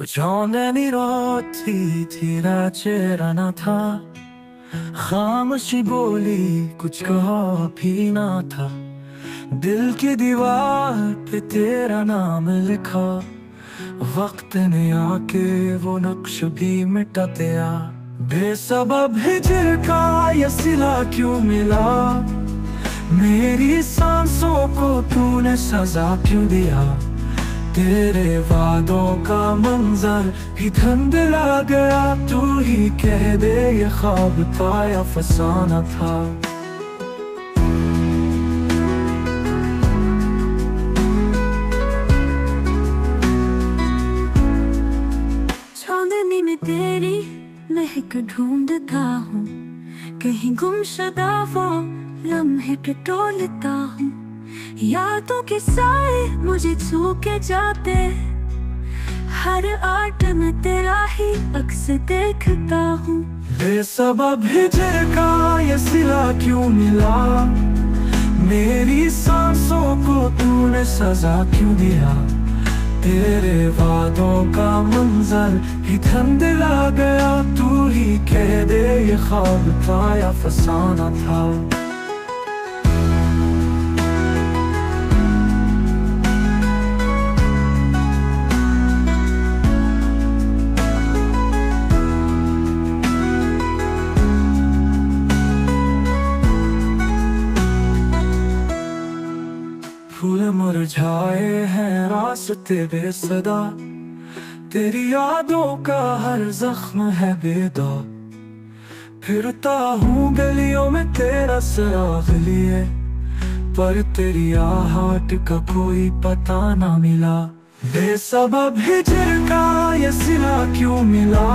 Ucağında bir रात थी तेरा चेहरा ना था। खामोशी बोली कुछ कहा भी ना था। दिल की दीवार पे तेरा नाम लिखा। वक्त ने आके वो नक्श भी मिटा दिया। बेसबब हिजर का ये सिला क्यों मिला। मेरी सांसों को तूने सजा क्यों दिया। तेरे वादों का मंजर भी धुंधला गया। तू ही कह दे ये ख्वाब था या फसाना था। चांदनी में तेरी महक ढूंढता हूँ। कहीं गुमशुदा वो लम्हे पे टोलता हूँ। यादों के साए मुझे छू के जाते। हर आर्ट में तेरा ही अक्स देखता हूँ। बेसबब हिजर का ये सिला क्यों मिला। मेरी सांसों को तूने सजा क्यों दिया। तेरे वादों का मंजर ही धुंधला गया। तू ही कह दे ये ख्वाब था या फसाना था। फूल मुरझाए हैं रास्ते बेसदा। तेरी यादों का हर जख्म है बेदाग। फिरता हूँ गलियों में तेरा सराग लिए। पर तेरी आहट का कोई पता ना मिला। बेसबब हिजर का ये सिला क्यों मिला।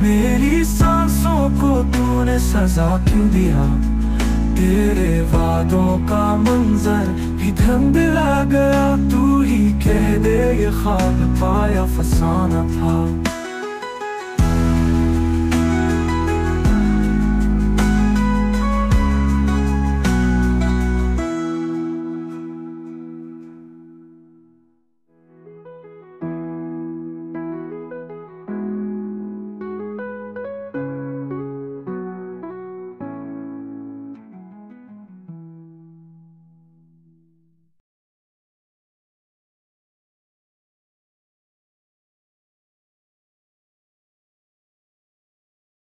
मेरी सांसों को तूने सजा क्यों दिया। तेरे वादों का मंजर भी धुंधला गया। तू ही कह दे ये ख्वाब था या फसाना था।